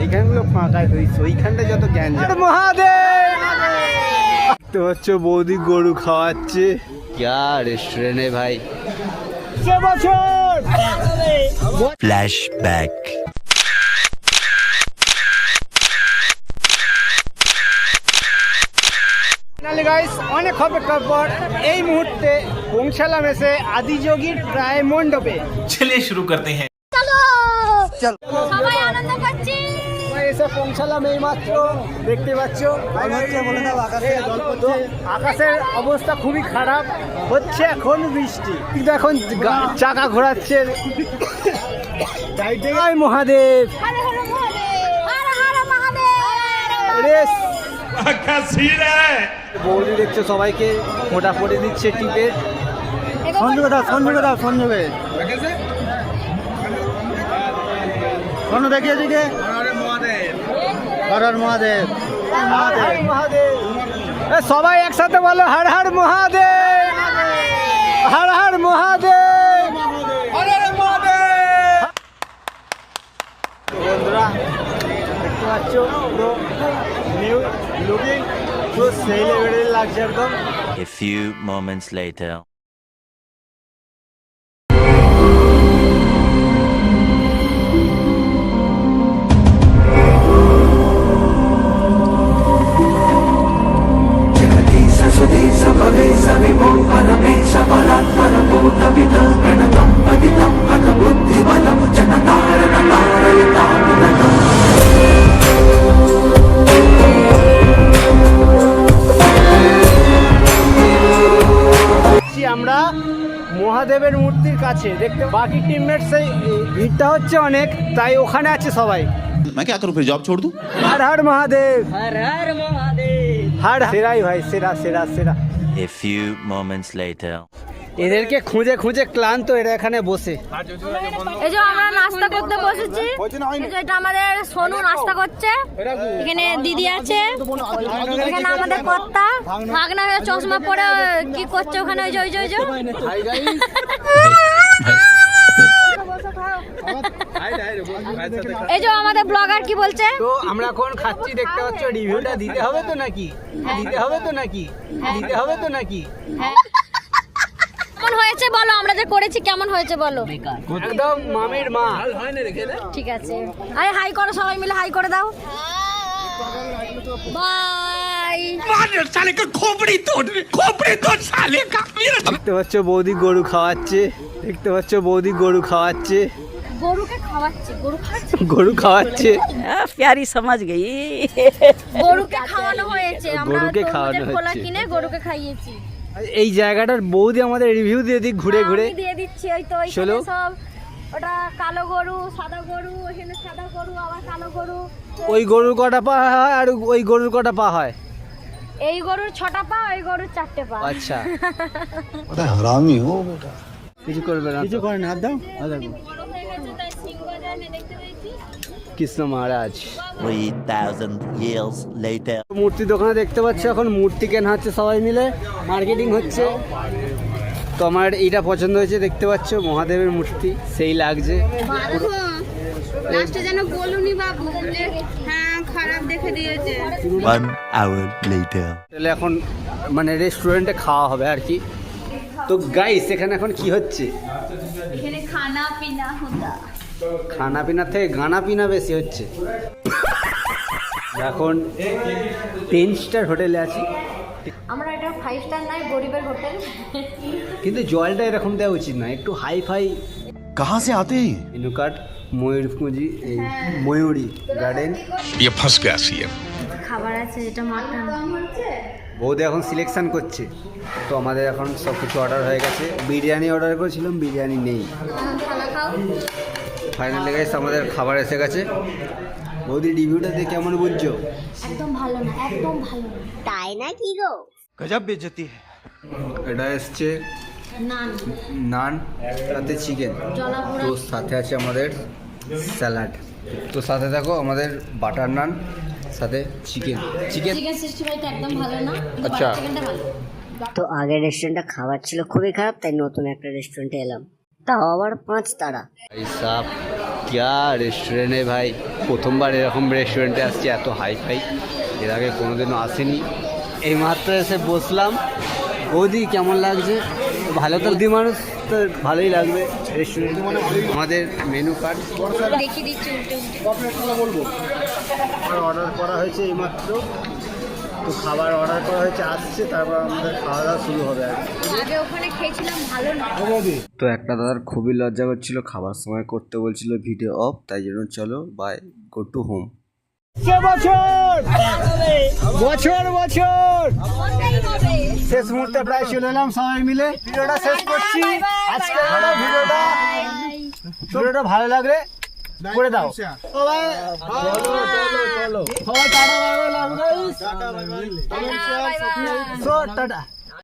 এইখানগুলো ফাঁকায় হয়েছে, ওইখানটা যত জ্ঞান মহাদেব। তো হচ্ছে বৌদি গরু খাওয়াচ্ছে। क्या रेस्टोरेंट है भाई। फ्लैशबैक। গাইস, অনেক অপেক্ষার পর এই মুহূর্তে পৌঁছালাম এসে আদিযোগীর প্রায় মণ্ডপে। चलिए शुरू करते हैं। চলো সবাই আনন্দ করছি। এসে পৌঁছালাম এই মাত্র, দেখতে পাচ্ছ আকাশের অবস্থা খুবই খারাপ, হচ্ছে এখন বৃষ্টি, কিন্তু এখন চাকা ঘোরাচ্ছে। জয় মহাদেব। হর হর মহাদেব, হর হর মহাদেব। রেস বৌদি দেখছো সবাইকে ফোঁটা পড়ে দিচ্ছে টিপের। সংযোগে দাও, সংযোগে দাও, সংযোগে কোনো দেখিয়েছি কে? হর হর মহাদেব, হর মহাদেব। সবাই একসাথে বলো হর হর মহাদেব, হর হর মহাদেব, হর হর মহাদেব। বন্ধুরা দেখতে পাচ্ছ পুরো নিউ লুকিং, পুরো সেই লেভেলের লাগছে একদম। A few moments later. আমরা মহাদেবের মূর্তির কাছে দেখতে, বাকি টিমমেটস এই ভিড়টা হচ্ছে অনেক, তাই ওখানে আছে সবাই। मैं क्या करूं फिर जॉब छोड़ दूं? হর হর মহাদেব, হর হর মহাদেব, হর সেরাই ভাই, সেরা সেরা সেরা। A few moments later. এদেরকে খুঁজে খুঁজে ক্লান্ত এরা এখানে বসে। এই যে আমরা নাস্তা করতে বসেছি, এই যে এটা আমাদের সোনু নাস্তা করছে, এখানে দিদি আছে, এখানে আমাদের কর্তা ভাগনা চশমা পরে কি করছে ওখানে, ওই যে ওই যে ওই যে এই যে আমাদের ব্লগার কি বলছে। তো আমরা এখন খাচ্ছি, দেখতে পাচ্ছ, রিভিউটা দিতে হবে তো নাকি, দিতে হবে তো নাকি, দিতে হবে তো নাকি। কেমন হয়েছে বলো, আমরা যে করেছি কেমন হয়েছে বলো। একদম মামির মা। ঠিক আছে, আরে হাই করো, সবাই মিলে হাই করে দাও। বাই। দেখতে পাচ্ছ বৌদি গরু খাওয়াচ্ছে, দেখতে পাচ্ছ বৌদি গরু খাওয়াচ্ছে, গরুকে খাওয়াচ্ছে, গরু খাচ্ছে, গরু খাওয়াচ্ছে। प्यारी समझ गई। গরুকে খাওয়ানো হয়েছে, আমরা গরুকে তরমুজের খাওয়ানো খোলা হচ্ছে। কিনে গরুকে খাইয়েছি। এই জায়গাটার বৌদি আমাদের রিভিউ দিয়ে দিক ঘুরে ঘুরে। আমি দিয়ে দিচ্ছি, ওই তো ওইখানে চলো। সব, ওটা কালো গরু, সাদা গরু, এখানে সাদা গরু, আবার কালো গরু। ওই গরুর কটা পা হয় আর ওই গরুর কটা পা হয়? এই গরুর 6টা পা, ওই গরুর 4টে পা। আচ্ছা, हरामी हो बेटा। কিছু করবে না, কিছু করে না, হাত দাও, হাত দাও। বড় হয়ে গেছে তাই সিং গজায় না, দেখতে পেয়েছি। কৃষ্ণ মহারাজ। 3000 years later. মূর্তি দোকানে দেখতে পাচ্ছ এখন মূর্তি কেনা হচ্ছে, সবাই মিলে মার্কেটিং হচ্ছে। তো আমার এইটা পছন্দ হয়েছে, দেখতে পাচ্ছ মহাদেবের মূর্তি, সেই লাগছে। লাস্টে যেন বলুনি বাবু যে হ্যাঁ খারাপ দেখে দিয়েছে। 1 hour later. তাহলে এখন মানে রেস্টুরেন্টে খাওয়া হবে আর কি। তো গাইস এখানে এখন কি হচ্ছে? এখানে খানা পিনা হতা। খানা পিনার থেকে গানা পিনা বেশি হচ্ছে। এখন 10 স্টার হোটেলে আছি, আমরা এটা 5 স্টার নাই, গরিবের হোটেল। কিন্তু জলটা এরকম দেওয়া উচিত না, একটু হাই ফাই। कहाँ से आते हैं? মেনু কার্ড ময়ূরপুঁজি, এই ময়ূরী গার্ডেন। ये फंस गया सीएम। খাবার আছে যেটা মাটন। বৌদি এখন সিলেকশন করছে। তো আমাদের এখন সব কিছু অর্ডার হয়ে গেছে। বিরিয়ানি অর্ডার করেছিলাম, বিরিয়ানি নেই। খানা খাও। ফাইনালি গাইস আমাদের খাবার এসে গেছে। বৌদি রিভিউটা দিয়ে কেমন বলছো? একদম ভালো না, একদম ভালো না। তাই না কি গো? गजब बेइज्जती है। এটা এসছে নান, নান, সাথে চিকেন, তো সাথে আছে আমাদের স্যালাড। তো সাথে থাকো আমাদের বাটার নান, সাথে চিকেন। চিকেন চিকেন 65টা একদম ভালো না। আচ্ছা। চিকেনটা ভালো। তো আগের রেস্টুরেন্টটা খাবার ছিল খুবই খারাপ, তাই নতুন একটা রেস্টুরেন্টে এলাম, তাও আবার 5 তারা। এই সাপ क्या रेस्टोरेंट है भाई, প্রথমবার এরকম রেস্টুরেন্টে আসছি, এত হাই ফাই এর আগে কোনোদিনও আসেনি। এইমাত্র এসে বসলাম। বৌদি কেমন লাগছে? ভালো তো, দি মানুষ তো ভালোই লাগবে রেস্টুরেন্ট। আমাদের মেনু কার্ড দেখিয়ে দিচ্ছি উল্টে অর্ডার করা হয়েছে এইমাত্র, তো খাবার অর্ডার করা হয়েছে, আসছে, তারপর আমাদের খাওয়া দাওয়া শুরু হবে। আগে ওখানে খেয়েছিলাম, ভালো না। তো একটা দাদার খুবই লজ্জা করছিল, খাবার সময় করতে বলছিল ভিডিও অফ, তাই জন্য চলো বাই, গো টু হোম। বছর বছর শেষ মুহূর্তে প্রায় চলে এলাম সবাই মিলে, ভিডিওটা শেষ করছি। আজকে ভিডিওটা ভালো লাগলে করে দাও সবাই, টাটা।